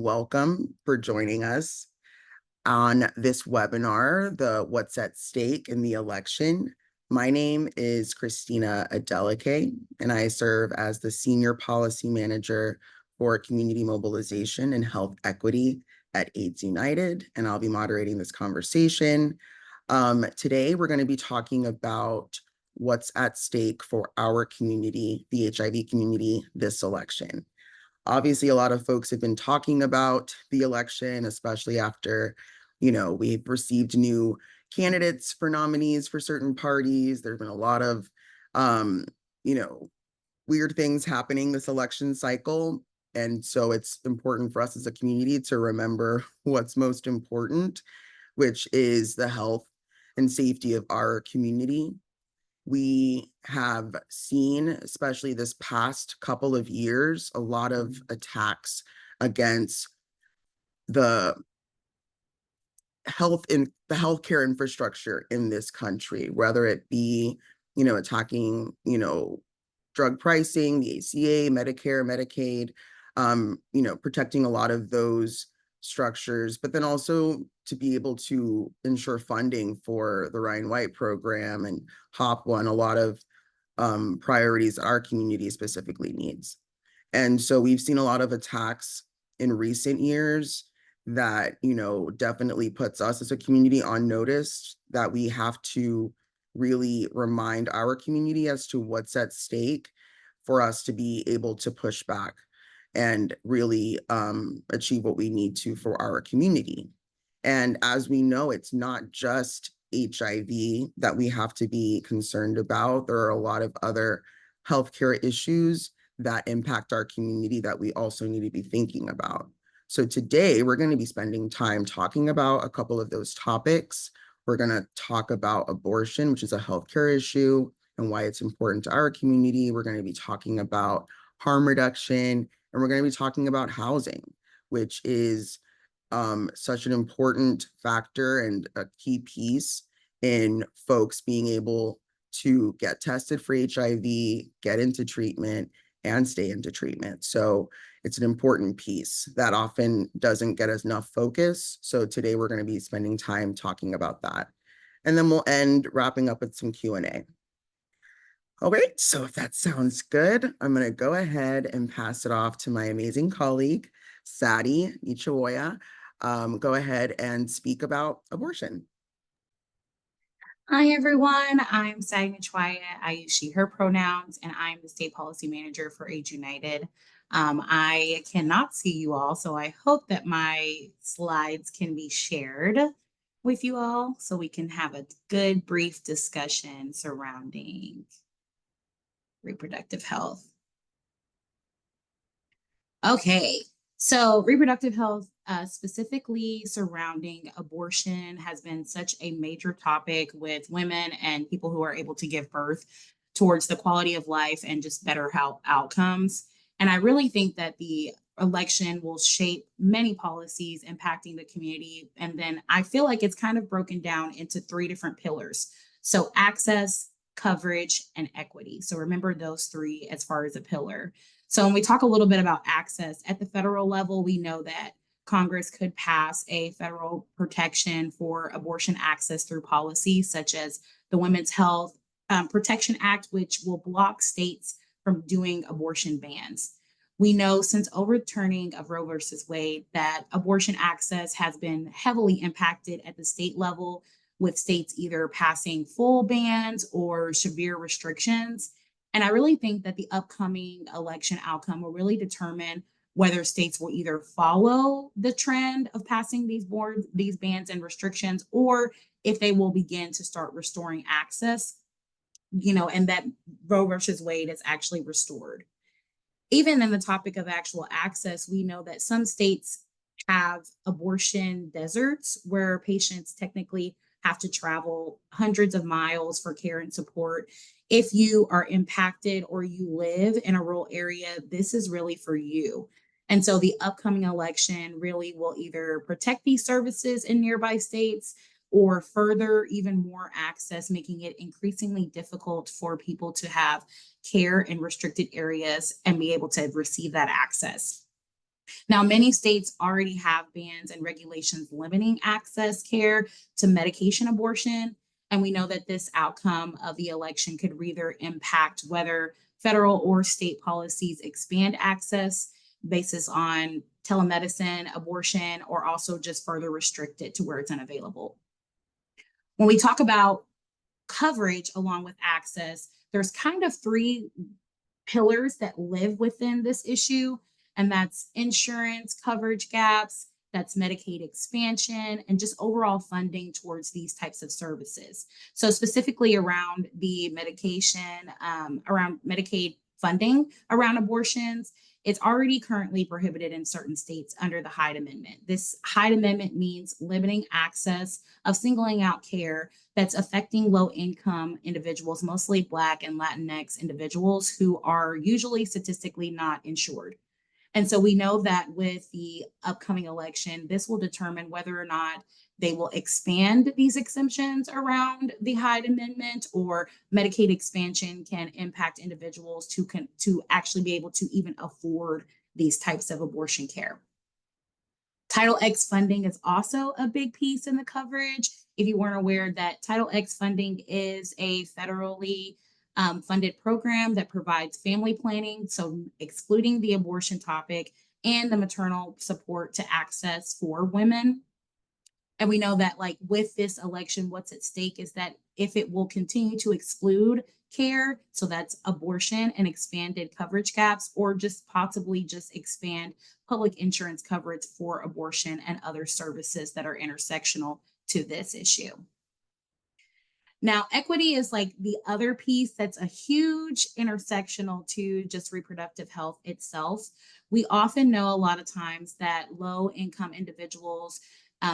welcome for joining us on this webinar, the What's at Stake in the Election. My name is Christina Adeleke, and I serve as the Senior Policy Manager for Community Mobilization and Health Equity at AIDS United, and I'll be moderating this conversation. Today, we're going to be talking about what's at stake for our community, the HIV community, this election. Obviously, a lot of folks have been talking about the election, especially after, we've received new candidates for nominees for certain parties. There's been a lot of, weird things happening this election cycle. And so it's important for us as a community to remember what's most important, which is the health and safety of our community. We have seen, especially this past couple of years, a lot of attacks against the healthcare infrastructure in this country, whether it be, attacking, drug pricing, the ACA, Medicare, Medicaid, protecting a lot of those structures, but then also to be able to ensure funding for the Ryan White program and HOP1, a lot of priorities our community specifically needs. And so we've seen a lot of attacks in recent years that, definitely puts us as a community on notice that we have to really remind our community as to what's at stake for us to be able to push back and really achieve what we need to for our community. And as we know, it's not just HIV that we have to be concerned about. There are a lot of other healthcare issues that impact our community that we also need to be thinking about. So today we're going to be spending time talking about a couple of those topics. We're going to talk about abortion, which is a healthcare issue and why it's important to our community. We're going to be talking about harm reduction, and we're going to be talking about housing, which is such an important factor and a key piece in folks being able to get tested for HIV, get into treatment, and stay into treatment. So it's an important piece that often doesn't get enough focus. So today we're going to be spending time talking about that. And then we'll end wrapping up with some Q&A. All right, so if that sounds good, I'm going to go ahead and pass it off to my amazing colleague, Sattie Nyachwaya. Go ahead and speak about abortion. Hi, everyone. I'm Sattie Nyachwaya. I use she, her pronouns, and I'm the State Policy Manager for AIDS United. I cannot see you all, so I hope that my slides can be shared with you all so we can have a good, brief discussion surrounding reproductive health. Okay, so reproductive health, specifically surrounding abortion, has been such a major topic with women and people who are able to give birth towards the quality of life and just better health outcomes. And I really think that the election will shape many policies impacting the community. And then I feel like it's kind of broken down into three different pillars. So access, coverage, and equity. So remember those three as far as a pillar. So when we talk a little bit about access at the federal level, we know that Congress could pass a federal protection for abortion access through policy, such as the Women's Health Protection Act, which will block states from doing abortion bans. We know since overturning of Roe versus Wade that abortion access has been heavily impacted at the state level, with states either passing full bans or severe restrictions. And I really think that the upcoming election outcome will really determine whether states will either follow the trend of passing these bans and restrictions, or if they will begin to start restoring access, and that Roe versus Wade is actually restored. Even in the topic of actual access, we know that some states have abortion deserts where patients technically have to travel hundreds of miles for care and support. If you are impacted or you live in a rural area, this is really for you. And so the upcoming election really will either protect these services in nearby states or further even more access, making it increasingly difficult for people to have care in restricted areas and be able to receive that access. Now, many states already have bans and regulations limiting access care to medication abortion. And we know that this outcome of the election could either impact whether federal or state policies expand access basis on telemedicine, abortion, or also just further restrict it to where it's unavailable. When we talk about coverage along with access, there's kind of three pillars that live within this issue, and that's insurance coverage gaps, that's Medicaid expansion, and just overall funding towards these types of services. So specifically around the medication, around Medicaid funding around abortions, it's already currently prohibited in certain states under the Hyde Amendment. This Hyde Amendment means limiting access of singling out care that's affecting low income individuals, mostly Black and Latinx individuals who are usually statistically not insured. And so we know that with the upcoming election, this will determine whether or not they will expand these exemptions around the Hyde Amendment, or Medicaid expansion can impact individuals to actually be able to even afford these types of abortion care. Title X funding is also a big piece in the coverage. If you weren't aware, that Title X funding is a federally funded program that provides family planning, so excluding the abortion topic, and the maternal support to access for women. And we know that, like, with this election, what's at stake is that if it will continue to exclude care, so that's abortion and expanded coverage gaps, or just possibly just expand public insurance coverage for abortion and other services that are intersectional to this issue. Now, equity is like the other piece that's a huge intersectional to just reproductive health itself. We often know a lot of times that low income individuals,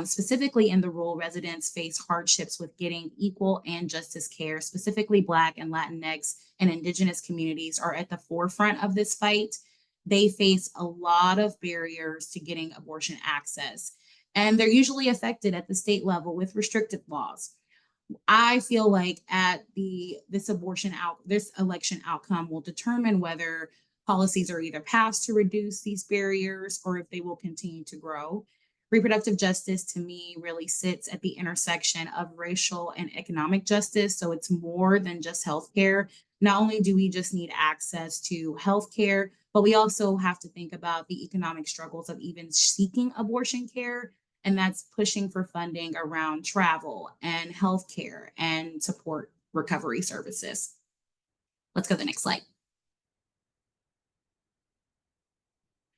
specifically in the rural residents, face hardships with getting equal and justice care. Specifically, Black and Latinx and Indigenous communities are at the forefront of this fight. They face a lot of barriers to getting abortion access, and they're usually affected at the state level with restrictive laws. I feel like this election outcome will determine whether policies are either passed to reduce these barriers or if they will continue to grow. Reproductive justice, to me, really sits at the intersection of racial and economic justice. So it's more than just healthcare. Not only do we just need access to healthcare, but we also have to think about the economic struggles of even seeking abortion care. And that's pushing for funding around travel and healthcare and support recovery services. Let's go to the next slide.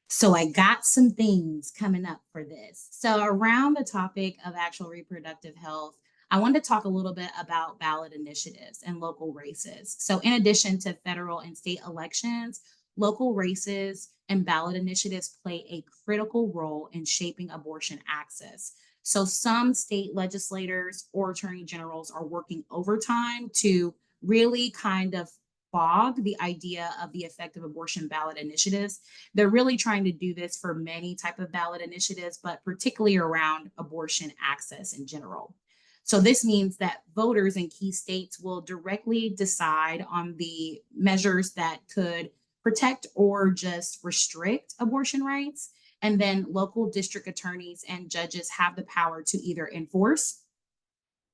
So I got some things coming up for this. So around the topic of actual reproductive health, I wanted to talk a little bit about ballot initiatives and local races. So in addition to federal and state elections, local races and ballot initiatives play a critical role in shaping abortion access. So some state legislators or attorney generals are working overtime to really kind of fog the idea of the effective abortion ballot initiatives. They're really trying to do this for many type of ballot initiatives, but particularly around abortion access in general. So this means that voters in key states will directly decide on the measures that could protect or just restrict abortion rights. And then local district attorneys and judges have the power to either enforce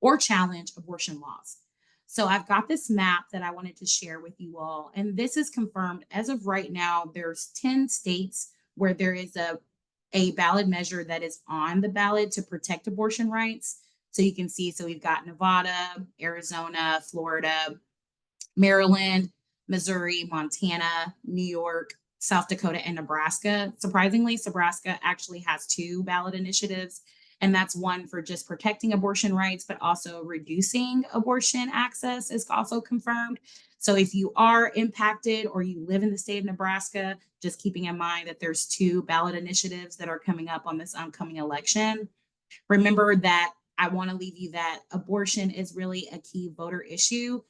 or challenge abortion laws. So I've got this map that I wanted to share with you all. And this is confirmed as of right now. There's 10 states where there is a ballot measure that is on the ballot to protect abortion rights. So you can see, so we've got Nevada, Arizona, Florida, Maryland, Missouri, Montana, New York, South Dakota, and Nebraska. Surprisingly, Nebraska actually has 2 ballot initiatives, and that's one for just protecting abortion rights, but also reducing abortion access is also confirmed. So if you are impacted or you live in the state of Nebraska, just keeping in mind that there's 2 ballot initiatives that are coming up on this upcoming election. Remember that I want to leave you that abortion is really a key voter issue.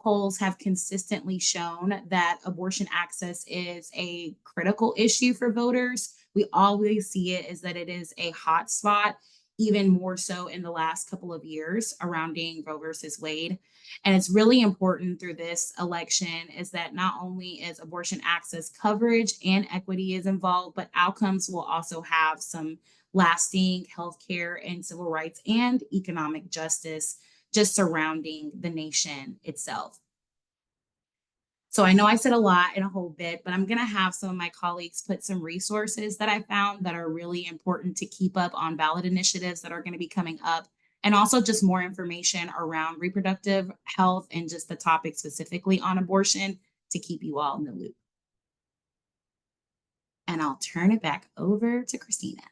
Polls have consistently shown that abortion access is a critical issue for voters. We always see it as that it is a hot spot, even more so in the last couple of years surrounding Roe versus Wade. And it's really important through this election is that not only is abortion access coverage and equity is involved, but outcomes will also have some lasting healthcare and civil rights and economic justice just surrounding the nation itself. So I know I said a lot in a whole bit, but I'm going to have some of my colleagues put some resources that I found that are really important to keep up on ballot initiatives that are going to be coming up, and also just more information around reproductive health and just the topic specifically on abortion to keep you all in the loop. And I'll turn it back over to Christina.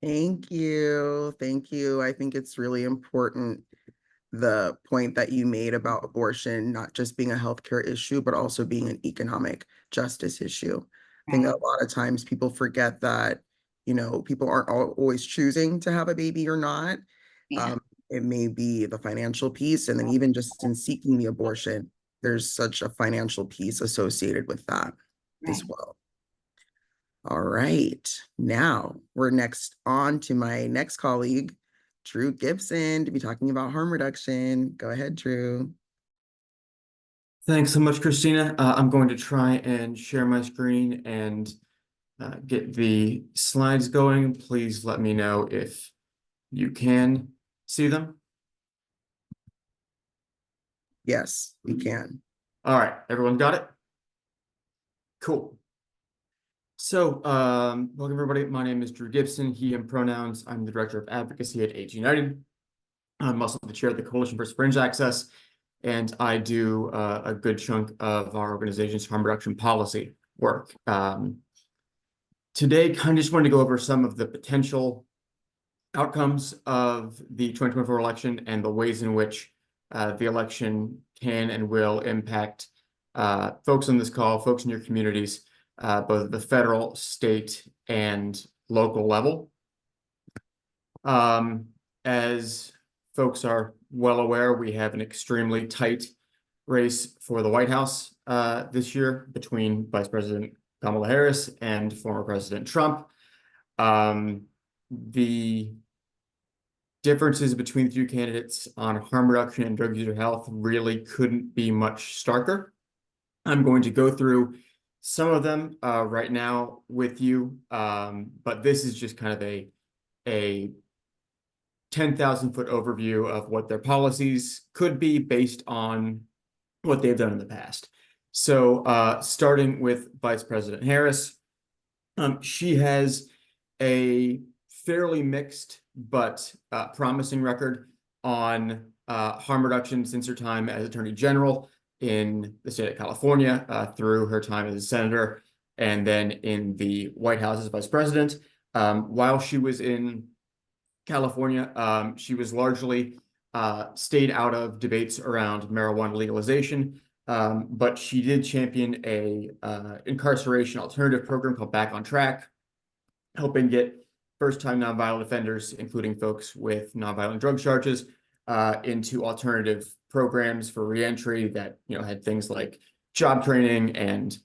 Thank you. Thank you. I think it's really important, the point that you made about abortion not just being a healthcare issue, but also being an economic justice issue. I think a lot of times people forget that, people aren't always choosing to have a baby or not. Yeah. It may be the financial piece, and then even just in seeking the abortion, there's such a financial piece associated with that as well. All right, now we're next on to my next colleague, Drew Gibson, to be talking about harm reduction. Go ahead, Drew. Thanks so much, Christina. I'm going to try and share my screen and get the slides going. Please let me know if you can see them. Yes, we can. All right, everyone got it? Cool. So, welcome everybody. My name is Drew Gibson, he, him pronouns. I'm the Director of Advocacy at NHAHC United. I'm also the chair of the Coalition for Fringe Access, and I do a good chunk of our organization's harm reduction policy work. Today, kind of just wanted to go over some of the potential outcomes of the 2024 election and the ways in which the election can and will impact folks on this call, folks in your communities, both at the federal, state, and local level. As folks are well aware, we have an extremely tight race for the White House this year between Vice President Kamala Harris and former President Trump. The differences between the two candidates on harm reduction and drug user health really couldn't be much starker. I'm going to go through some of them right now with you, but this is just kind of a 10,000-foot overview of what their policies could be based on what they've done in the past. So starting with Vice President Harris, she has a fairly mixed but promising record on harm reduction since her time as Attorney General in the state of California, through her time as a senator, and then in the White House as Vice President. While she was in California, she was largely stayed out of debates around marijuana legalization, but she did champion a incarceration alternative program called Back on Track, helping get first-time nonviolent offenders, including folks with nonviolent drug charges, into alternative programs for reentry that had things like job training and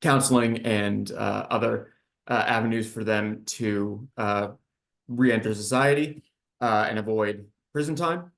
counseling and other avenues for them to re-enter society and avoid prison time.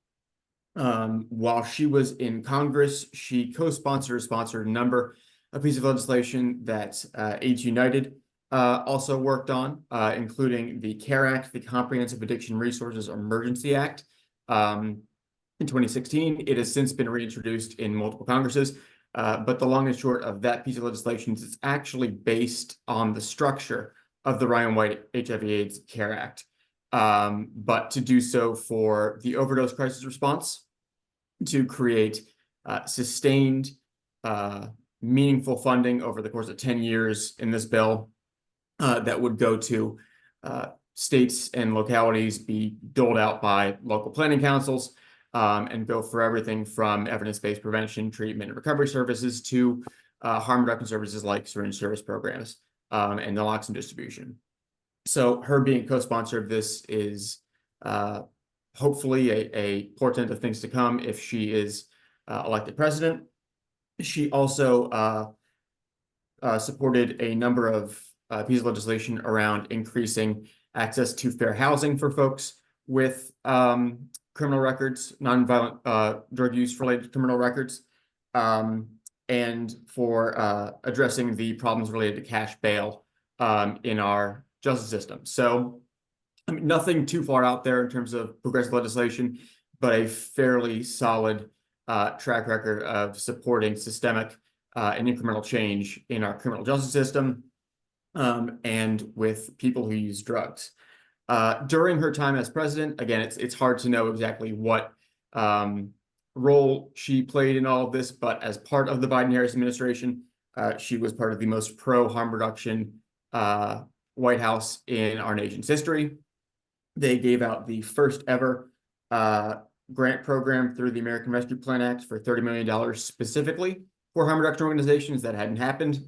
While she was in Congress, she co-sponsored or sponsored a number of pieces of legislation that NHAHC United also worked on, including the CARE Act, the Comprehensive Addiction Resources Emergency Act. In 2016, it has since been reintroduced in multiple Congresses, but the long and short of that piece of legislation is it's actually based on the structure of the Ryan White HIV/AIDS CARE Act, but to do so for the overdose crisis response, to create sustained, meaningful funding over the course of 10 years in this bill that would go to states and localities, be doled out by local planning councils, and go for everything from evidence-based prevention, treatment, and recovery services to harm reduction services like syringe service programs and naloxone distribution. So her being co-sponsor of this is hopefully a portent of things to come if she is elected president. She also supported a number of pieces of legislation around increasing access to fair housing for folks with criminal records, nonviolent drug use related criminal records, and for addressing the problems related to cash bail in our justice system. So, I mean, nothing too far out there in terms of progressive legislation, but a fairly solid track record of supporting systemic and incremental change in our criminal justice system and with people who use drugs. During her time as president, again, it's hard to know exactly what role she played in all of this, but as part of the Biden-Harris administration, she was part of the most pro-harm reduction White House in our nation's history. They gave out the first ever grant program through the American Rescue Plan Act for $30 million specifically for harm reduction organizations. That hadn't happened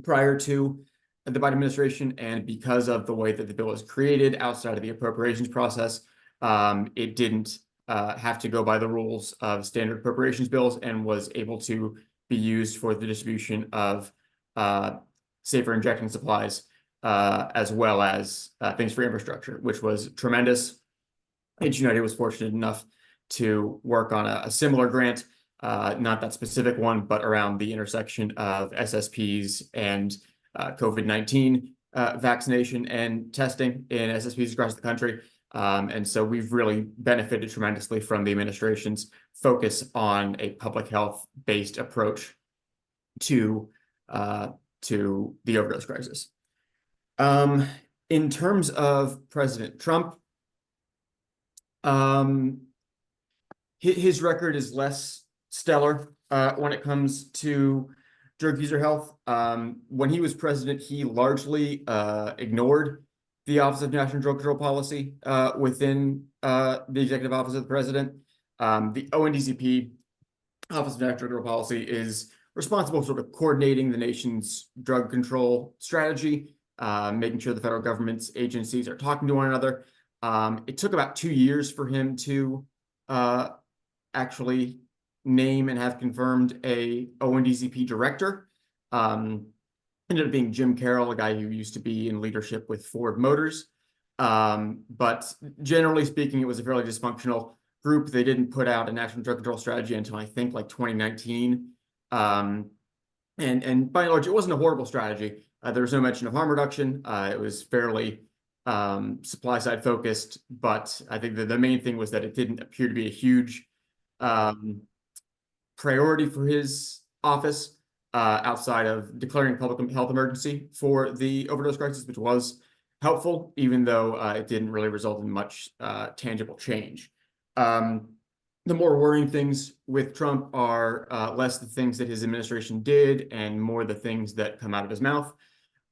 prior to the Biden administration, and because of the way that the bill was created outside of the appropriations process, it didn't have to go by the rules of standard appropriations bills and was able to be used for the distribution of safer injection supplies as well as things for infrastructure, which was tremendous. NHAHC was fortunate enough to work on a similar grant, not that specific one, but around the intersection of SSPs and COVID-19 vaccination and testing in SSPs across the country. And so we've really benefited tremendously from the administration's focus on a public health-based approach to the overdose crisis. In terms of President Trump, his record is less stellar when it comes to drug user health. When he was president, he largely ignored the Office of National Drug Control Policy within the Executive Office of the President. The ONDCP, Office of National Drug Control Policy, is responsible for sort of coordinating the nation's drug control strategy, making sure the federal government's agencies are talking to one another. It took about 2 years for him to actually name and have confirmed a ONDCP director. Ended up being Jim Carroll, a guy who used to be in leadership with Ford Motors. But generally speaking, it was a fairly dysfunctional group. They didn't put out a national drug control strategy until I think like 2019. And by and large, it wasn't a horrible strategy. There was no mention of harm reduction. It was fairly supply side focused, but I think that the main thing was that it didn't appear to be a huge priority for his office outside of declaring public health emergency for the overdose crisis, which was helpful, even though it didn't really result in much tangible change. The more worrying things with Trump are less the things that his administration did and more the things that come out of his mouth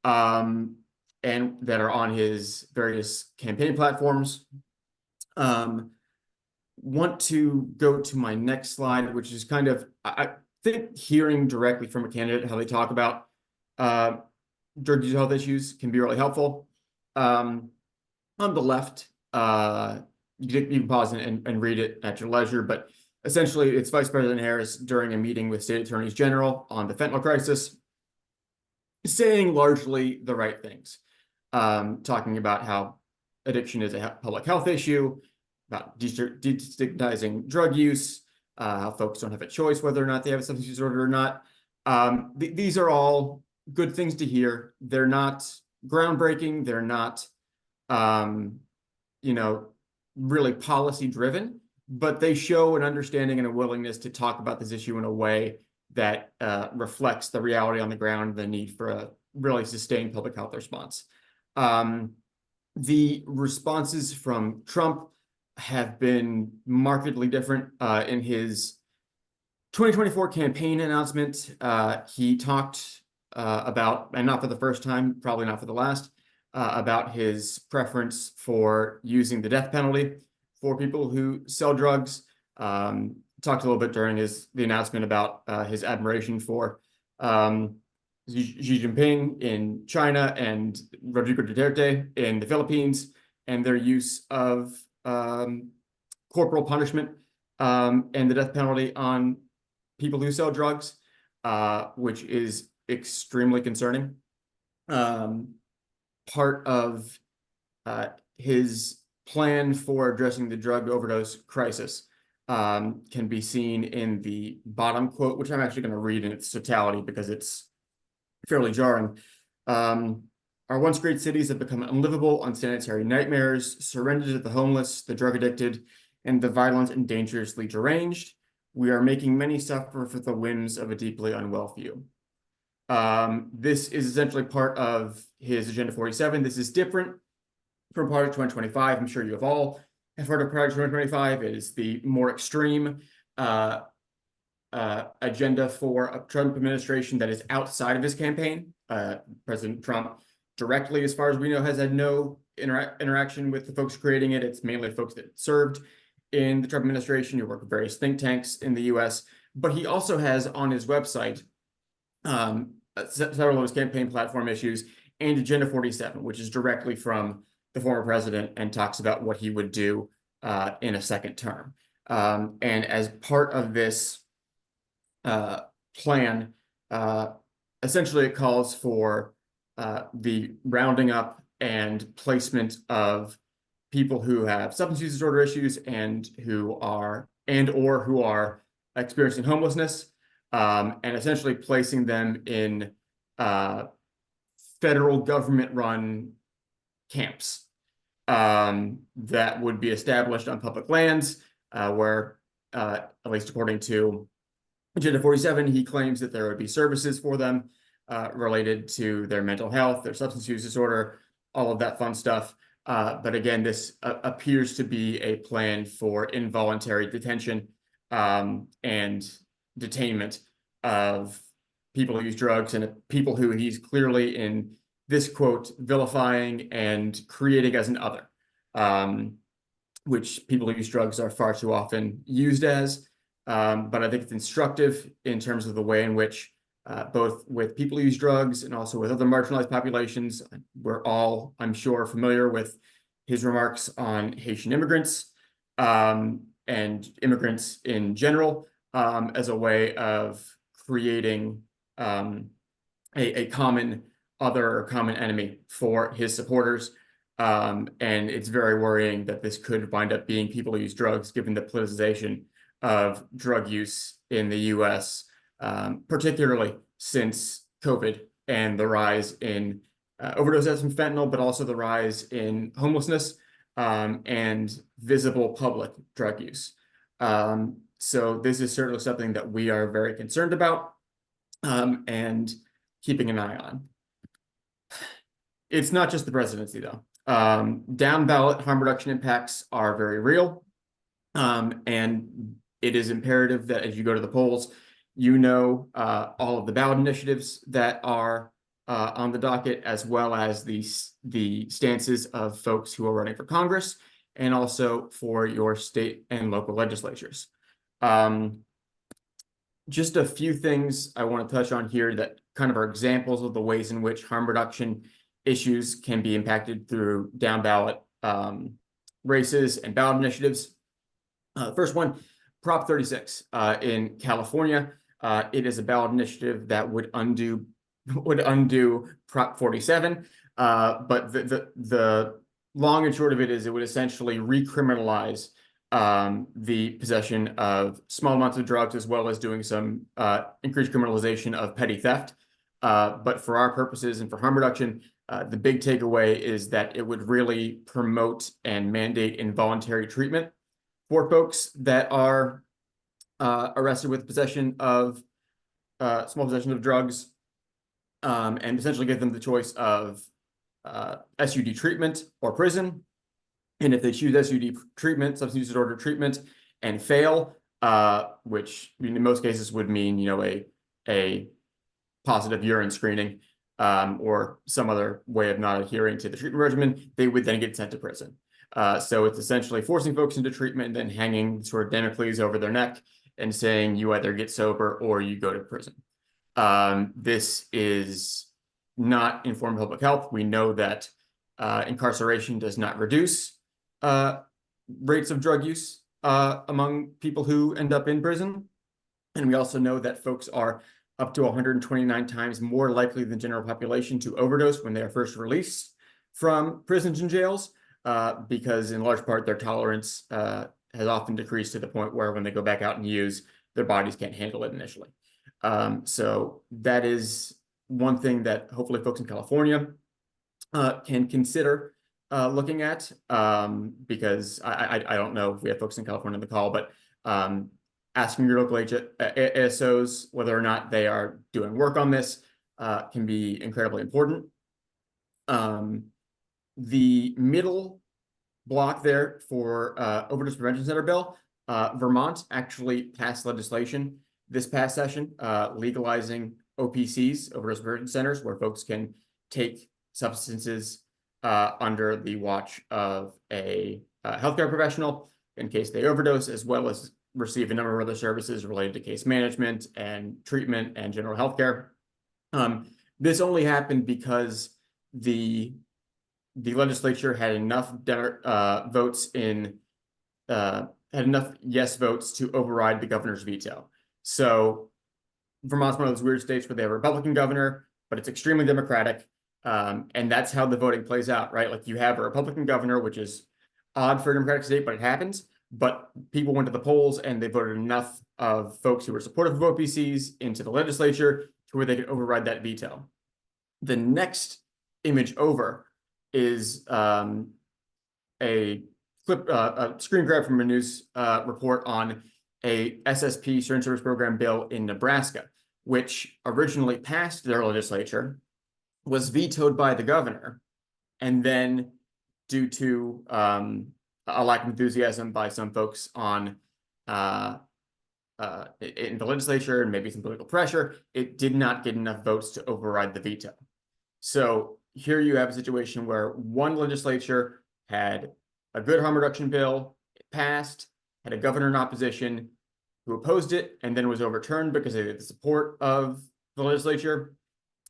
and that are on his various campaign platforms. Want to go to my next slide, which is kind of, I think, hearing directly from a candidate how they talk about drug use health issues can be really helpful. On the left, you can pause and read it at your leisure, but essentially it's Vice President Harris during a meeting with state attorneys general on the fentanyl crisis, saying largely the right things, talking about how addiction is a public health issue, about destigmatizing drug use, how folks don't have a choice whether or not they have a substance use disorder or not. These are all good things to hear. They're not groundbreaking. They're not, really policy driven, but they show an understanding and a willingness to talk about this issue in a way that reflects the reality on the ground, the need for a really sustained public health response. The responses from Trump have been markedly different. In his 2024 campaign announcement, he talked about, and not for the first time, probably not for the last, about his preference for using the death penalty for people who sell drugs. Talked a little bit during the announcement about his admiration for Xi Jinping in China and Rodrigo Duterte in the Philippines, and their use of corporal punishment and the death penalty on people who sell drugs, which is extremely concerning. Part of his plan for addressing the drug overdose crisis can be seen in the bottom quote, which I'm actually going to read in its totality because it's fairly jarring. Our once great cities have become unlivable, unsanitary nightmares, surrendered to the homeless, the drug addicted, and the violent and dangerously deranged. We are making many suffer for the whims of a deeply unwell few. This is essentially part of his Agenda 47. This is different from Project 2025. I'm sure you have all have heard of Project 2025. It is the more extreme agenda for a Trump administration that is outside of his campaign. President Trump directly, as far as we know, has had no interaction with the folks creating it. It's mainly folks that served in the Trump administration who work with various think tanks in the US. But he also has on his website several of his campaign platform issues and Agenda 47, which is directly from the former president and talks about what he would do in a second term. And as part of this plan, essentially it calls for the rounding up and placement of people who have substance use disorder issues and who are experiencing homelessness, and essentially placing them in federal government-run camps that would be established on public lands, where, at least according to Agenda 47, he claims that there would be services for them related to their mental health, their substance use disorder, all of that fun stuff. But again, this appears to be a plan for involuntary detention and detainment of people who use drugs and people who he's clearly, in this quote, vilifying and creating as an other, which people who use drugs are far too often used as. But I think it's instructive in terms of the way in which both with people who use drugs and also with other marginalized populations, we're all, I'm sure, familiar with his remarks on Haitian immigrants and immigrants in general as a way of creating a common other or common enemy for his supporters. And it's very worrying that this could wind up being people who use drugs, given the politicization of drug use in the US, particularly since COVID and the rise in overdose deaths from fentanyl, but also the rise in homelessness and visible public drug use. So this is certainly something that we are very concerned about and keeping an eye on. It's not just the presidency, though. Down ballot harm reduction impacts are very real. And it is imperative that as you go to the polls, you know all of the ballot initiatives that are on the docket, as well as the stances of folks who are running for Congress and also for your state and local legislatures. Just a few things I want to touch on here that kind of are examples of the ways in which harm reduction issues can be impacted through down ballot races and ballot initiatives. First one, Prop 36 in California. It is a ballot initiative that would undo Prop 47. But the long and short of it is it would essentially recriminalize the possession of small amounts of drugs, as well as doing some increased criminalization of petty theft. But for our purposes and for harm reduction, the big takeaway is that it would really promote and mandate involuntary treatment for folks that are arrested with possession of small possession of drugs, and essentially give them the choice of SUD treatment or prison. And if they choose SUD treatment, substance use disorder treatment, and fail, which in most cases would mean, you know, a positive urine screening or some other way of not adhering to the treatment regimen, they would then get sent to prison. So it's essentially forcing folks into treatment and then hanging sort of Damocles over their neck and saying you either get sober or you go to prison. This is not informed public health. We know that incarceration does not reduce rates of drug use among people who end up in prison. And we also know that folks are up to 129 times more likely than general population to overdose when they are first released from prisons and jails, because in large part their tolerance has often decreased to the point where when they go back out and use, their bodies can't handle it initially. So that is one thing that hopefully folks in California can consider looking at, because I don't know if we have folks in California on the call, but asking your local ASOs whether or not they are doing work on this can be incredibly important. The middle block there for overdose prevention center bill, Vermont actually passed legislation this past session legalizing OPCs, overdose prevention centers, where folks can take substances under the watch of a healthcare professional in case they overdose, as well as receive a number of other services related to case management and treatment and general healthcare. This only happened because the legislature had enough votes in had enough yes votes to override the governor's veto. So Vermont's one of those weird states where they have a Republican governor, but it's extremely Democratic. And that's how the voting plays out, right? Like you have a Republican governor, which is odd for a Democratic state, but it happens. But people went to the polls and they voted enough of folks who were supportive of OPCs into the legislature to where they could override that veto. The next image over is a screen grab from a news report on a SSP, Student Service Program bill in Nebraska, which originally passed their legislature, was vetoed by the governor, and then due to a lack of enthusiasm by some folks on in the legislature and maybe some political pressure, it did not get enough votes to override the veto. So here you have a situation where one legislature had a good harm reduction bill, it passed, had a governor in opposition who opposed it, and then was overturned because they had the support of the legislature.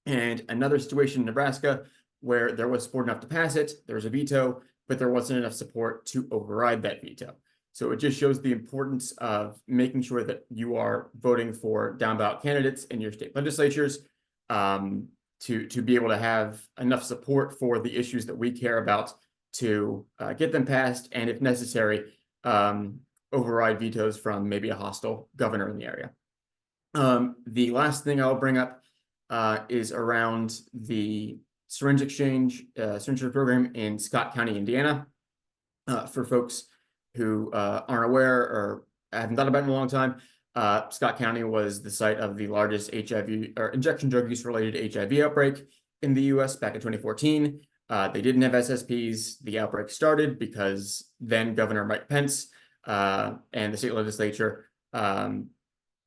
And another situation in Nebraska where there was support enough to pass it, there was a veto, but there wasn't enough support to override that veto. So it just shows the importance of making sure that you are voting for down ballot candidates in your state legislatures to be able to have enough support for the issues that we care about to get them passed, and if necessary, override vetoes from maybe a hostile governor in the area. The last thing I'll bring up is around the syringe exchange program in Scott County, Indiana. For folks who aren't aware or haven't thought about it in a long time, Scott County was the site of the largest HIV or injection drug use related HIV outbreak in the US back in 2014. They didn't have SSPs. The outbreak started because then Governor Mike Pence and the state legislature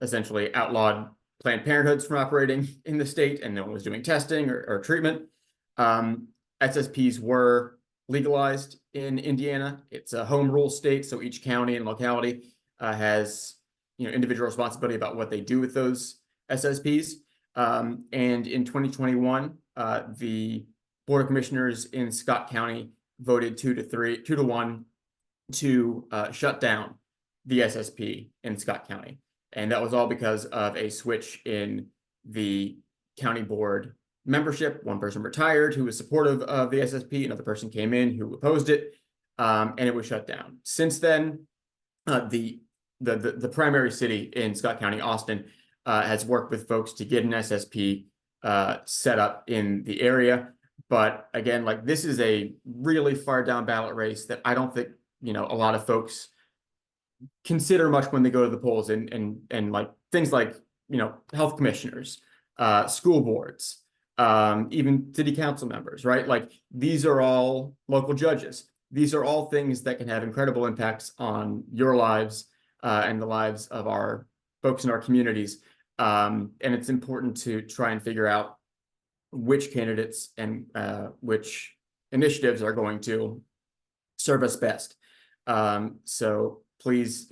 essentially outlawed Planned Parenthoods from operating in the state, and no one was doing testing or treatment. SSPs were legalized in Indiana. It's a home rule state, so each county and locality has individual responsibility about what they do with those SSPs. And in 2021, the Board of Commissioners in Scott County voted 2 to 1 to shut down the SSP in Scott County. And that was all because of a switch in the county board membership. One person retired who was supportive of the SSP, another person came in who opposed it, and it was shut down. Since then, the primary city in Scott County, Austin, has worked with folks to get an SSP set up in the area. But again, like, this is a really far down ballot race that I don't think a lot of folks consider much when they go to the polls, and like things like health commissioners, school boards, even city council members, right? Like, these are all local judges. These are all things that can have incredible impacts on your lives and the lives of our folks in our communities. And it's important to try and figure out which candidates and which initiatives are going to serve us best. So please,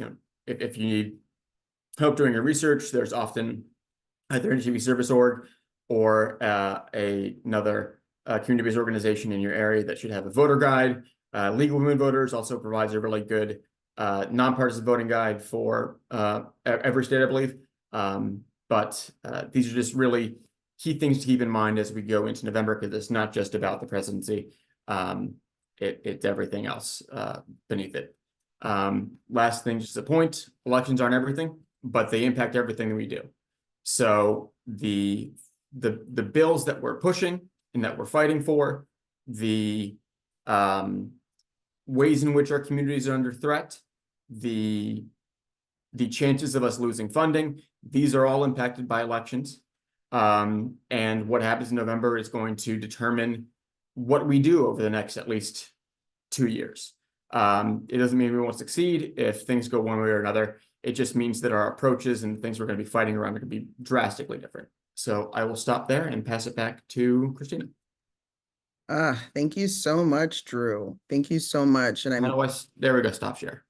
if you need help doing your research, there's often either NHAHC Service Org or another community-based organization in your area that should have a voter guide. Legal Women Voters also provides a really good nonpartisan voting guide for every state, I believe. But these are just really key things to keep in mind as we go into November, because it's not just about the presidency. it's everything else beneath it. Last thing, just a point, elections aren't everything, but they impact everything that we do. So the bills that we're pushing and that we're fighting for, the ways in which our communities are under threat, the chances of us losing funding, these are all impacted by elections. And what happens in November is going to determine what we do over the next at least 2 years. It doesn't mean we won't succeed if things go one way or another. It just means that our approaches and things we're going to be fighting around are going to be drastically different. So I will stop there and pass it back to Christina. Thank you so much, Drew. Thank you so much. And There we go, stop share.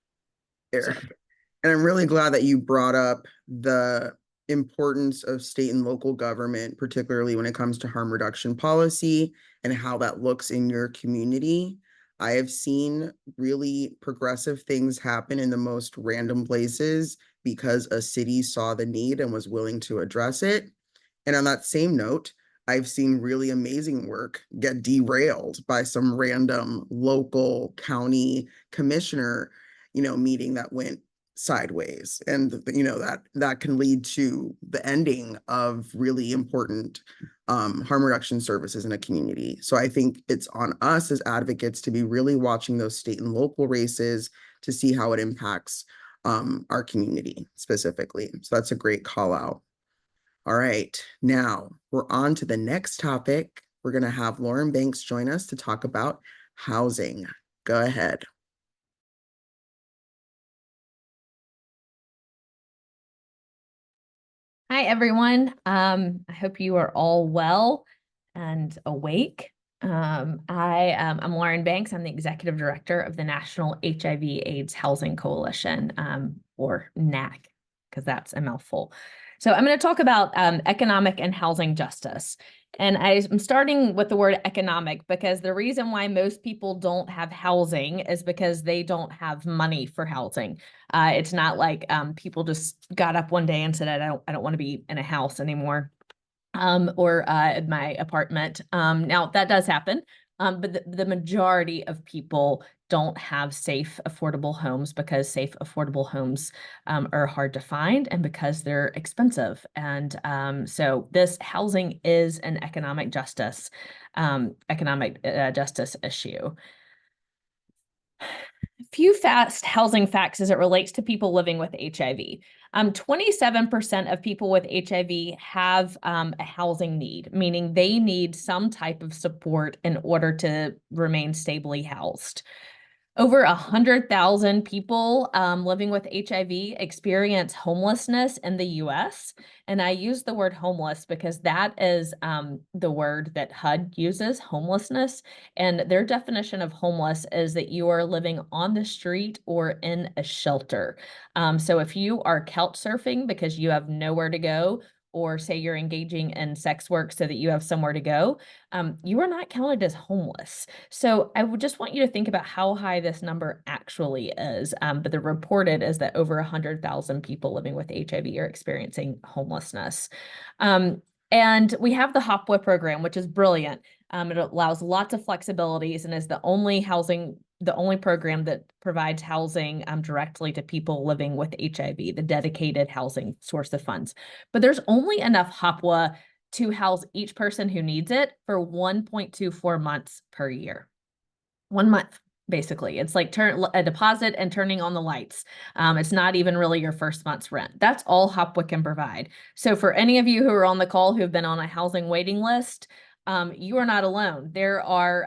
And I'm really glad that you brought up the importance of state and local government, particularly when it comes to harm reduction policy and how that looks in your community. I have seen really progressive things happen in the most random places because a city saw the need and was willing to address it. And on that same note, I've seen really amazing work get derailed by some random local county commissioner, meeting that went sideways. And, that can lead to the ending of really important harm reduction services in a community. So I think it's on us as advocates to be really watching those state and local races to see how it impacts our community specifically. So that's a great call out. All right, now we're on to the next topic. We're going to have Lauren Banks join us to talk about housing. Go ahead. Hi, everyone. I hope you are all well and awake. I'm Lauren Banks. I'm the Executive Director of the National HIV/AIDS Housing Coalition, or NAHC, because that's a mouthful. So I'm going to talk about economic and housing justice. And I'm starting with the word economic because the reason why most people don't have housing is because they don't have money for housing. It's not like people just got up one day and said, I don't want to be in a house anymore, or in my apartment. Now that does happen, but the majority of people don't have safe, affordable homes because safe, affordable homes are hard to find and because they're expensive. And so this housing is an economic justice issue. Few fast housing facts as it relates to people living with HIV. 27% of people with HIV have a housing need, meaning they need some type of support in order to remain stably housed. Over 100,000 people living with HIV experience homelessness in the US. And I use the word homeless because that is the word that HUD uses, homelessness. And their definition of homeless is that you are living on the street or in a shelter. So if you are couch surfing because you have nowhere to go, or say you're engaging in sex work so that you have somewhere to go, you are not counted as homeless. So I would just want you to think about how high this number actually is. But the reported is that over 100,000 people living with HIV are experiencing homelessness. And we have the HAHC program, which is brilliant. It allows lots of flexibilities and is the only program that provides housing directly to people living with HIV, the dedicated housing source of funds. But there's only enough HAHC to house each person who needs it for 1.24 months per year. 1 month, basically. It's like a deposit and turning on the lights. It's not even really your first month's rent. That's all HAHC can provide. So for any of you who are on the call who've been on a housing waiting list, you are not alone. There are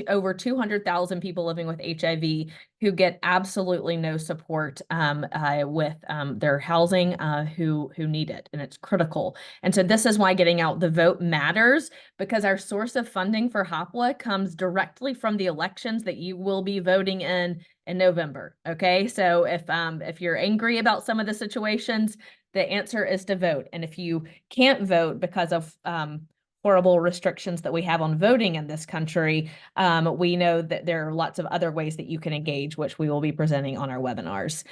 over 200,000 people living with HIV who get absolutely no support with their housing who need it, and it's critical. And so this is why getting out the vote matters, because our source of funding for HAHC comes directly from the elections that you will be voting in November. Okay, so if you're angry about some of the situations, the answer is to vote. And if you can't vote because of horrible restrictions that we have on voting in this country, we know that there are lots of other ways that you can engage, which we will be presenting on our webinars.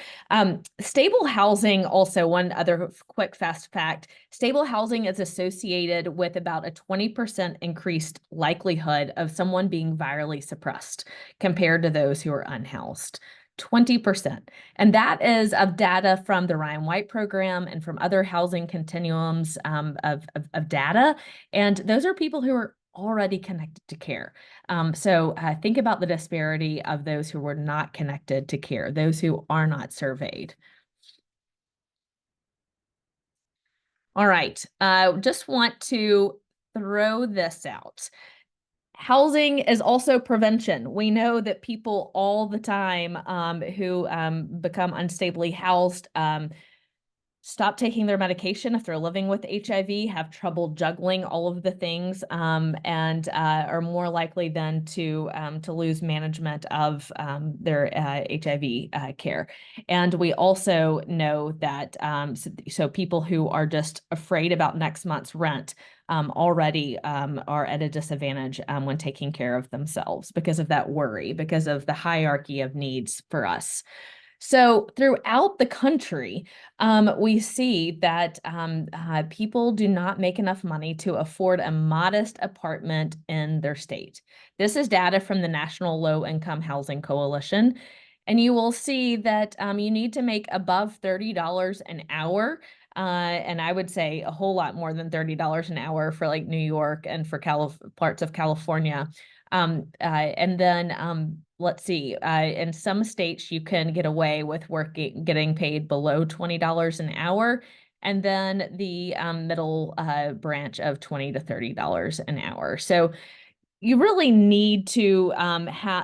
Stable housing, also one other quick fast fact, stable housing is associated with about a 20% increased likelihood of someone being virally suppressed compared to those who are unhoused. 20%. And that is of data from the Ryan White program and from other housing continuums of data. And those are people who are already connected to care. So think about the disparity of those who were not connected to care, those who are not surveyed. All right, just want to throw this out. Housing is also prevention. We know that people all the time who become unstably housed stop taking their medication if they're living with HIV, have trouble juggling all of the things, and are more likely then to lose management of their HIV care. And we also know that so people who are just afraid about next month's rent already are at a disadvantage when taking care of themselves because of that worry, because of the hierarchy of needs for us. So throughout the country, we see that people do not make enough money to afford a modest apartment in their state. This is data from the National Low Income Housing Coalition. And you will see that you need to make above $30 an hour. And I would say a whole lot more than $30 an hour for like New York and for parts of California. And then let's see, in some states you can get away with getting paid below $20 an hour. And then the middle branch of $20 to $30 an hour. So you really need to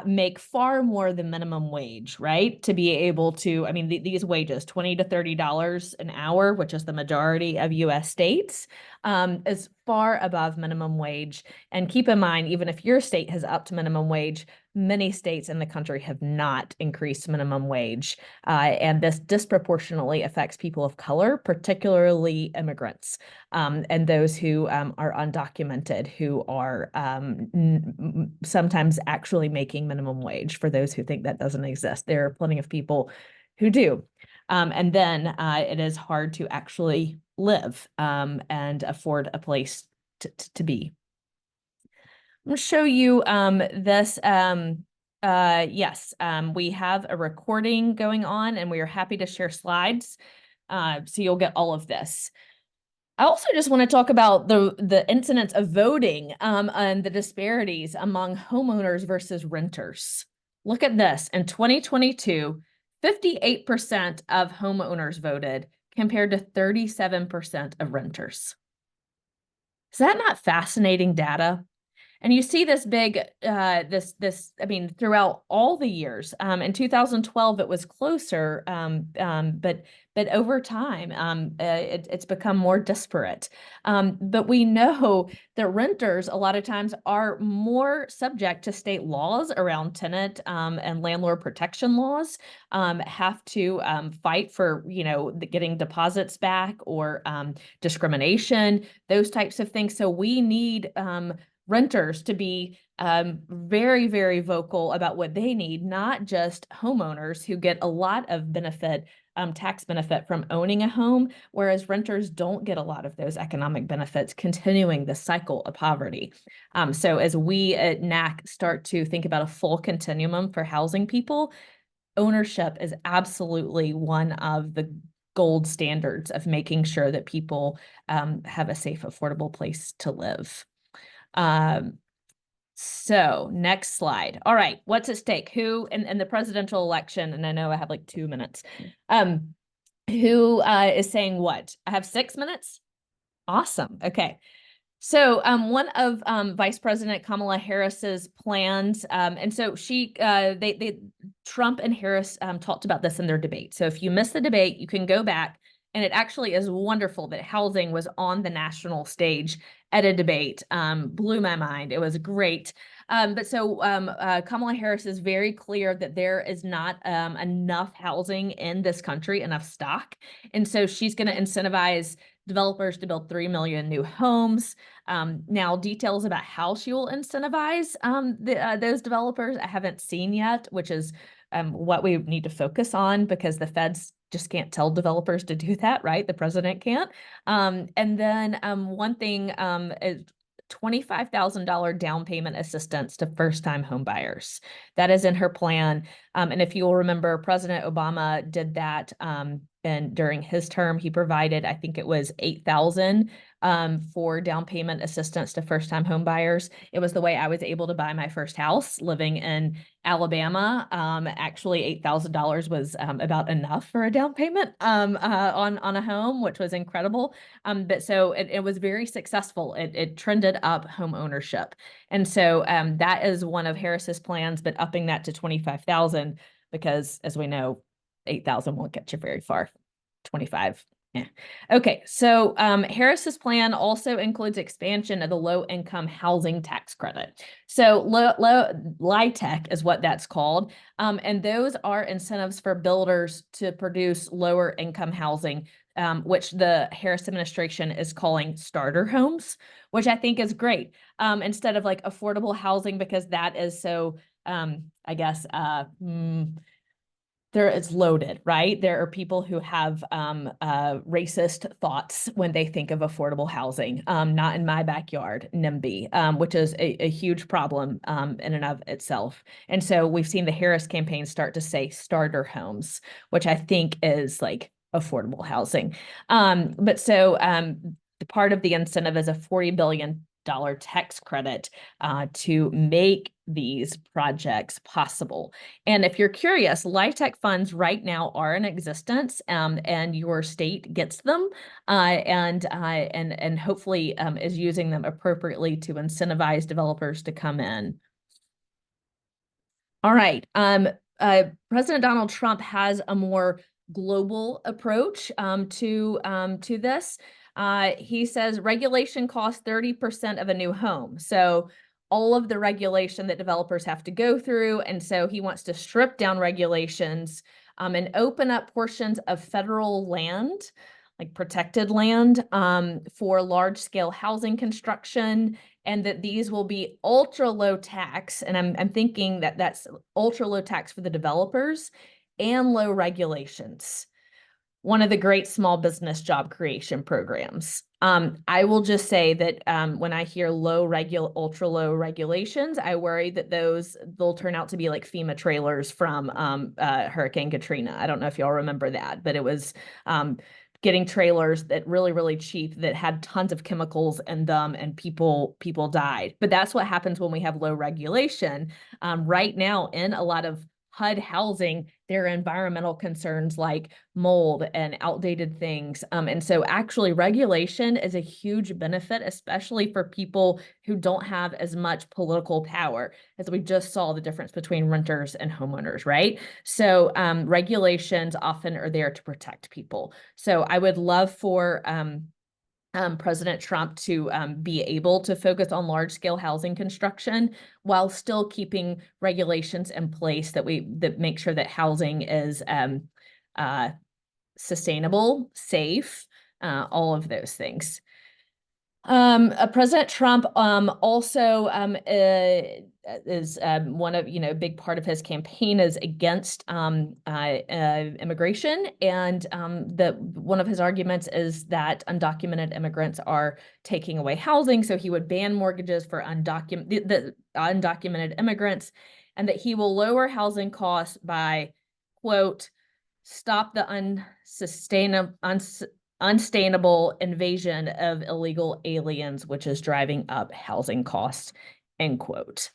make far more than minimum wage, right? To be able to, I mean, these wages, $20 to $30 an hour, which is the majority of US states, is far above minimum wage. And keep in mind, even if your state has upped minimum wage, many states in the country have not increased minimum wage. And this disproportionately affects people of color, particularly immigrants, and those who are undocumented, who are sometimes actually making minimum wage. For those who think that doesn't exist, there are plenty of people who do. And then it is hard to actually live and afford a place to be. I'm going to show you this. Yes, we have a recording going on and we are happy to share slides. So you'll get all of this. I also just want to talk about the incidence of voting and the disparities among homeowners versus renters. Look at this. In 2022, 58% of homeowners voted compared to 37% of renters. Is that not fascinating data? And you see this big, I mean, throughout all the years. In 2012, it was closer, but over time, it's become more disparate. But we know that renters a lot of times are more subject to state laws around tenant and landlord protection laws, have to fight for, getting deposits back or discrimination, those types of things. So we need renters to be very, very vocal about what they need, not just homeowners who get a lot of benefit, tax benefit from owning a home, whereas renters don't get a lot of those economic benefits, continuing the cycle of poverty. So as we at NHAHC start to think about a full continuum for housing people, ownership is absolutely one of the gold standards of making sure that people have a safe, affordable place to live. So next slide. All right, what's at stake? Who in the presidential election, and I know I have like 2 minutes, who is saying what? I have 6 minutes? Awesome. Okay. So one of Vice President Kamala Harris's plans, and so Trump and Harris talked about this in their debate. So if you missed the debate, you can go back. And it actually is wonderful that housing was on the national stage at a debate. Blew my mind. It was great. But so Kamala Harris is very clear that there is not enough housing in this country, enough stock. And so she's going to incentivize developers to build 3 million new homes. Now, details about how she will incentivize those developers I haven't seen yet, which is what we need to focus on, because the feds just can't tell developers to do that, right? The president can't. And then one thing is $25,000 down payment assistance to first-time home buyers. That is in her plan. And if you will remember, President Obama did that, and during his term, he provided, I think it was $8,000 for down payment assistance to first-time home buyers. It was the way I was able to buy my first house living in Alabama. Actually, $8,000 was about enough for a down payment on a home, which was incredible. But so it was very successful. It trended up home ownership. And so that is one of Harris's plans, but upping that to 25,000, because as we know, 8,000 won't get you very far. 25. Yeah. Okay, so Harris's plan also includes expansion of the low-income housing tax credit. So LIHTC is what that's called, and those are incentives for builders to produce lower-income housing, which the Harris administration is calling starter homes, which I think is great, instead of like affordable housing, because that is so, I guess, there it's loaded, right? There are people who have racist thoughts when they think of affordable housing. Not in my backyard, NIMBY, which is a huge problem in and of itself. And so we've seen the Harris campaign start to say starter homes, which I think is like affordable housing. But so the part of the incentive is a $40 billion tax credit to make these projects possible. And if you're curious, LIHTC funds right now are in existence, and your state gets them, and hopefully is using them appropriately to incentivize developers to come in. All right. President Donald Trump has a more global approach to this. He says regulation costs 30% of a new home. So all of the regulation that developers have to go through. And so he wants to strip down regulations and open up portions of federal land, like protected land, for large scale housing construction, and that these will be ultra low tax. And I'm thinking that that's ultra low tax for the developers and low regulations. One of the great small business job creation programs. I will just say that when I hear ultra low regulations, I worry that they'll turn out to be like FEMA trailers from Hurricane Katrina. I don't know if y'all remember that, but it was getting trailers that really cheap that had tons of chemicals in them, and people died. But that's what happens when we have low regulation. Right now, in a lot of HUD housing, there are environmental concerns like mold and outdated things. And so actually regulation is a huge benefit, especially for people who don't have as much political power, as we just saw the difference between renters and homeowners, right? So regulations often are there to protect people. So I would love for President Trump to be able to focus on large-scale housing construction while still keeping regulations in place that make sure that housing is sustainable, safe, all of those things. President Trump also is one of, a big part of his campaign is against immigration, and one of his arguments is that undocumented immigrants are taking away housing, so he would ban mortgages for undocumented immigrants, and that he will lower housing costs by, quote, stop the unsustainable invasion of illegal aliens, which is driving up housing costs, end quote.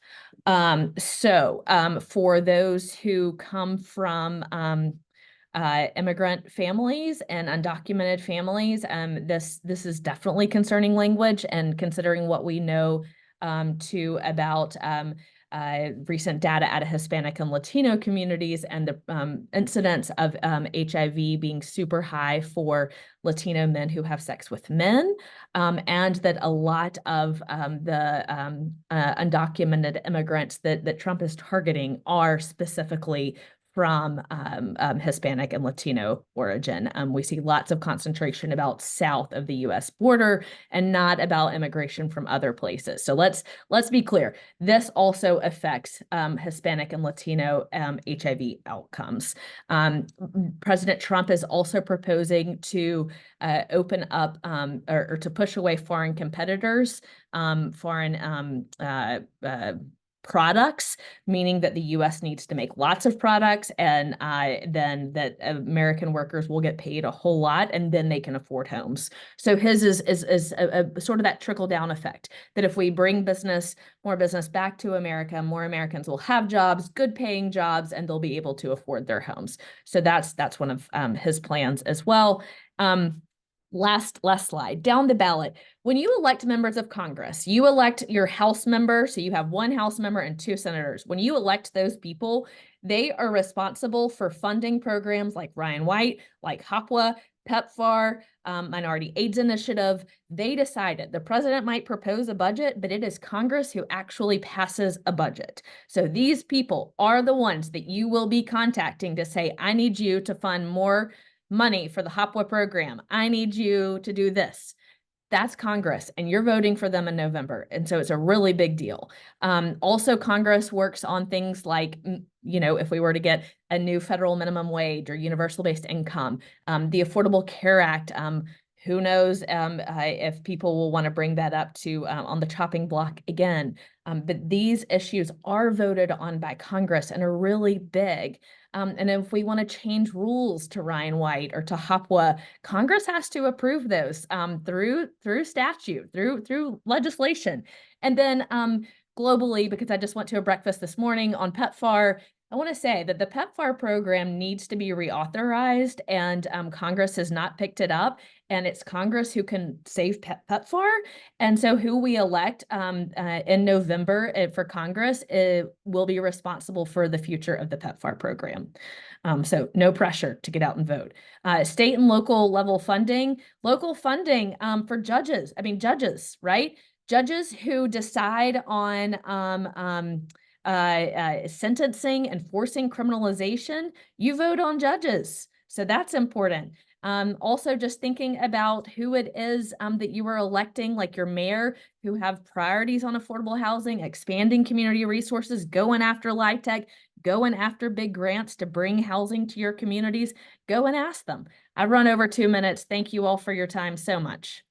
So for those who come from immigrant families and undocumented families, this is definitely concerning language, and considering what we know too about recent data out of Hispanic and Latino communities, and the incidence of HIV being super high for Latino men who have sex with men, and that a lot of the undocumented immigrants that Trump is targeting are specifically from Hispanic and Latino origin. We see lots of concentration about south of the U.S. border and not about immigration from other places. So let's be clear. This also affects Hispanic and Latino HIV outcomes. President Trump is also proposing to open up or to push away foreign competitors, foreign products, meaning that the U.S. needs to make lots of products, and then that American workers will get paid a whole lot, and then they can afford homes. So his is a sort of that trickle down effect, that if we bring more business back to America, more Americans will have jobs, good paying jobs, and they'll be able to afford their homes. So that's one of his plans as well. Last slide, down the ballot. When you elect members of Congress, you elect your House member. So you have one House member and 2 senators. When you elect those people, they are responsible for funding programs like Ryan White, like HAHC, PEPFAR, Minority AIDS Initiative. They decided the president might propose a budget, but it is Congress who actually passes a budget. So these people are the ones that you will be contacting to say, I need you to fund more money for the HAHC program. I need you to do this. That's Congress, and you're voting for them in November. And so it's a really big deal. Also, Congress works on things like, if we were to get a new federal minimum wage or universal based income, the Affordable Care Act, who knows if people will want to bring that up to on the chopping block again. But these issues are voted on by Congress and are really big. And if we want to change rules to Ryan White or to HAHC, Congress has to approve those through statute, through legislation. And then globally, because I just went to a breakfast this morning on PEPFAR, I want to say that the PEPFAR program needs to be reauthorized, and Congress has not picked it up, and it's Congress who can save PEPFAR. And so who we elect in November for Congress will be responsible for the future of the PEPFAR program. So no pressure to get out and vote. State and local level funding, for judges. Judges, right? Judges who decide on sentencing, enforcing criminalization, you vote on judges. So that's important. Also just thinking about who it is that you are electing, like your mayor, who have priorities on affordable housing, expanding community resources, going after LIHTC, going after big grants to bring housing to your communities. Go and ask them. I've run over 2 minutes. Thank you all for your time so much.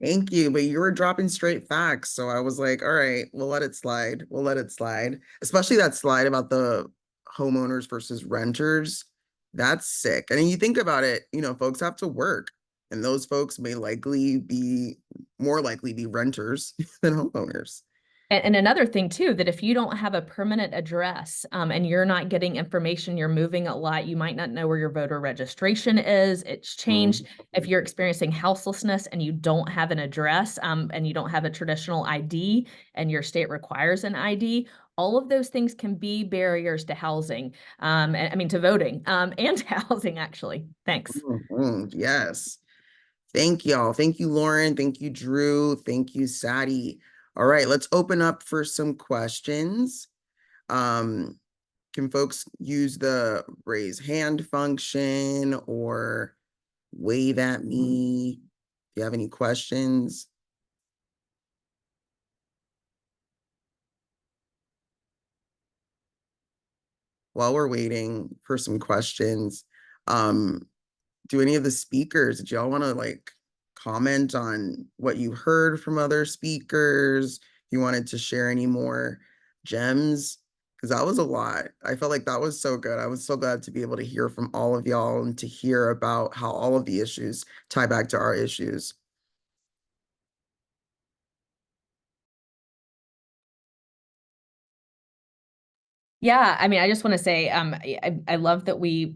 Thank you, but you were dropping straight facts. So I was like, all right, we'll let it slide. We'll let it slide. Especially that slide about the homeowners versus renters. That's sick. And then you think about it, folks have to work, and those folks may more likely be renters than homeowners. And another thing too, that if you don't have a permanent address and you're not getting information, you're moving a lot, you might not know where your voter registration is. It's changed. If you're experiencing houselessness and you don't have an address and you don't have a traditional ID and your state requires an ID, all of those things can be barriers to housing, to voting and to housing, actually. Thanks. Yes. Thank y'all. Thank you, Lauren. Thank you, Drew. Thank you, Sattie. All right, let's open up for some questions. Can folks use the raise hand function or wave at me if you have any questions? While we're waiting for some questions, do any of the speakers, did y'all want to comment on what you heard from other speakers? If you wanted to share any more gems, because that was a lot. I felt like that was so good. I was so glad to be able to hear from all of y'all and to hear about how all of the issues tie back to our issues. Yeah, I just want to say, I love that we,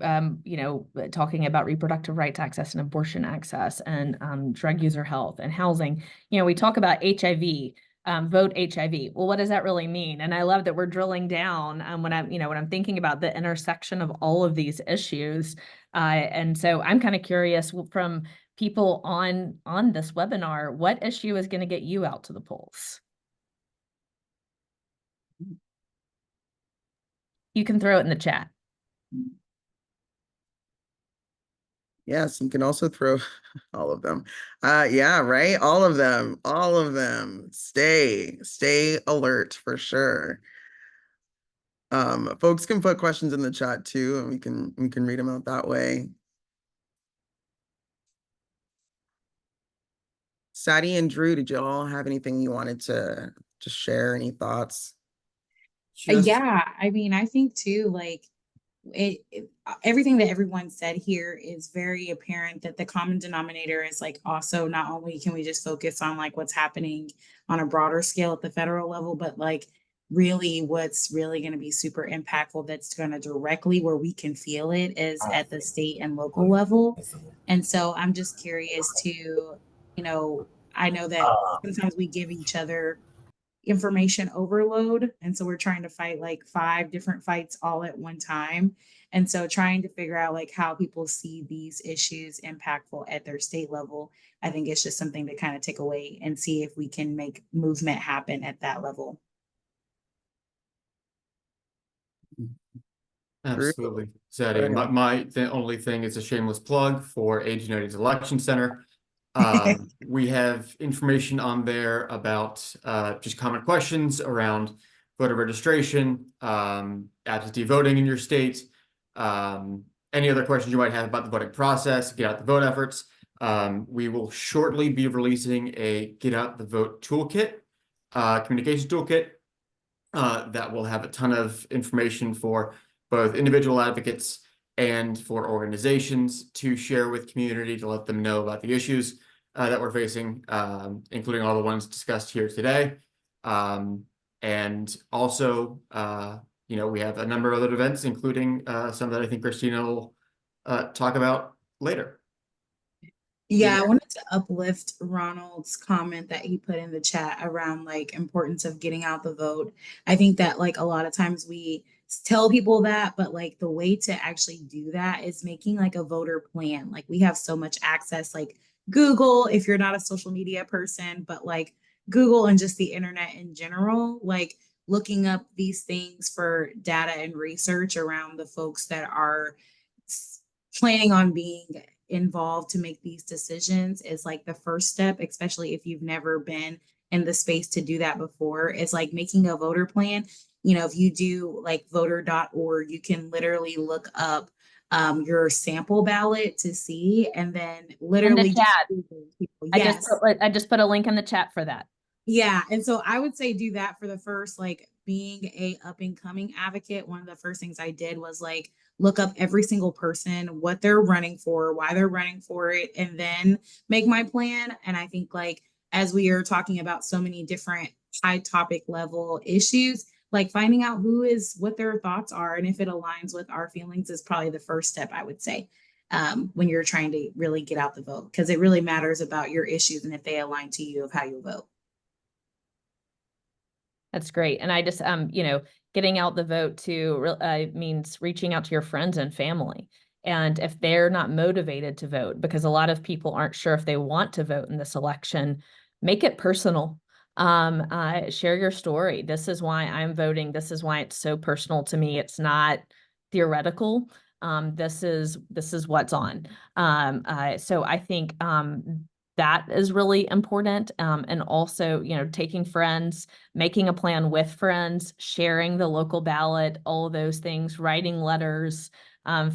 talking about reproductive rights access and abortion access and drug user health and housing, we talk about HIV, vote HIV. Well, what does that really mean? And I love that we're drilling down when I'm thinking about the intersection of all of these issues. And so I'm kind of curious from people on this webinar, what issue is going to get you out to the polls? you can throw it in the chat. Yes, you can also throw all of them. Yeah, right. All of them. All of them. Stay alert for sure. Folks can put questions in the chat too, and we can read them out that way. Sattie and Drew, did you all have anything you wanted to share? Any thoughts? Yeah, I mean, I think too, like everything that everyone said here is very apparent that the common denominator is like also not only can we just focus on like what's happening on a broader scale at the federal level, but like really what's really going to be super impactful that's going to directly where we can feel it is at the state and local level. And so I'm just curious to, you know, I know that sometimes we give each other information overload. And so we're trying to fight like 5 different fights all at one time. And so trying to figure out like how people see these issues impactful at their state level, I think it's just something to kind of take away and see if we can make movement happen at that level. Absolutely, Sattie. The only thing is a shameless plug for Age United's Election Center. We have information on there about just common questions around voter registration, absentee voting in your state, any other questions you might have about the voting process, get out the vote efforts. We will shortly be releasing a Get Out the Vote toolkit, communication toolkit, that will have a ton of information for both individual advocates and for organizations to share with community to let them know about the issues that we're facing, including all the ones discussed here today. And also, you know, we have a number of other events, including some that I think Christina will talk about later. Yeah, I wanted to uplift Ronald's comment that he put in the chat around like importance of getting out the vote. I think that like a lot of times we tell people that, but like the way to actually do that is making like a voter plan. Like we have so much access, like Google, if you're not a social media person, but like Google and just the internet in general, like looking up these things for data and research around the folks that are planning on being involved to make these decisions is like the first step, especially if you've never been in the space to do that before. Is like making a voter plan. You know, if you do like voter.org, you can literally look up your sample ballot to see, and then literally in the chat. People. Yes. I just put a link in the chat for that. Yeah. And so I would say do that for the first, like being a up and coming advocate. One of the first things I did was like look up every single person, what they're running for, why they're running for it, and then make my plan. And I think like, as we are talking about so many different high topic level issues, like finding out who is, what their thoughts are, and if it aligns with our feelings is probably the first step, I would say, when you're trying to really get out the vote, because it really matters about your issues and if they align to you of how you vote. That's great. And I just, you know, getting out the vote too means reaching out to your friends and family. And if they're not motivated to vote, because a lot of people aren't sure if they want to vote in this election, make it personal. Share your story. This is why I'm voting. This is why it's so personal to me. It's not theoretical. This is what's on. So I think that is really important. And also, you know, taking friends, making a plan with friends, sharing the local ballot, all of those things, writing letters,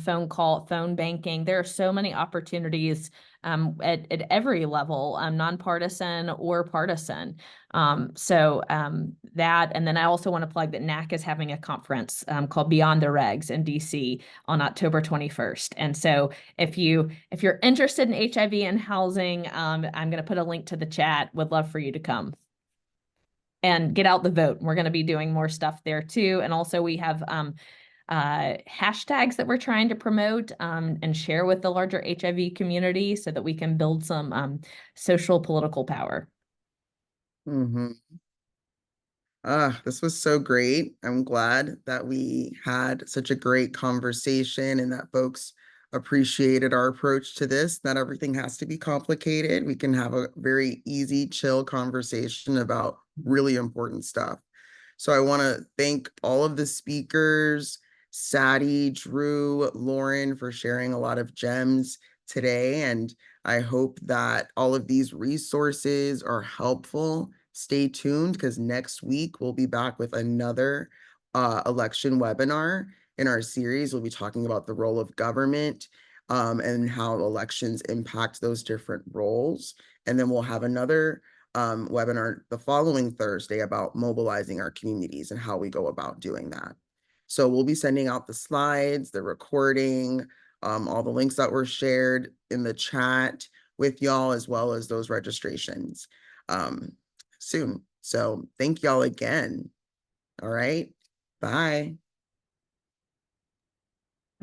phone banking. There are so many opportunities at every level, nonpartisan or partisan. That, and then I also want to plug that NHAHC is having a conference called Beyond the Regs in DC on October 21st. And so if you're interested in HIV and housing, I'm going to put a link to the chat. Would love for you to come and get out the vote. We're going to be doing more stuff there too. And also we have hashtags that we're trying to promote and share with the larger HIV community so that we can build some social political power. This was so great. I'm glad that we had such a great conversation and that folks appreciated our approach to this. Not everything has to be complicated. We can have a very easy, chill conversation about really important stuff. So I want to thank all of the speakers Sattie, Drew, Lauren for sharing a lot of gems today. And I hope that all of these resources are helpful. Stay tuned because next week we'll be back with another election webinar in our series. We'll be talking about the role of government and how elections impact those different roles. And then we'll have another webinar the following Thursday about mobilizing our communities and how we go about doing that. So we'll be sending out the slides, the recording, all the links that were shared in the chat with y'all, as well as those registrations soon. So thank y'all again. All right, bye.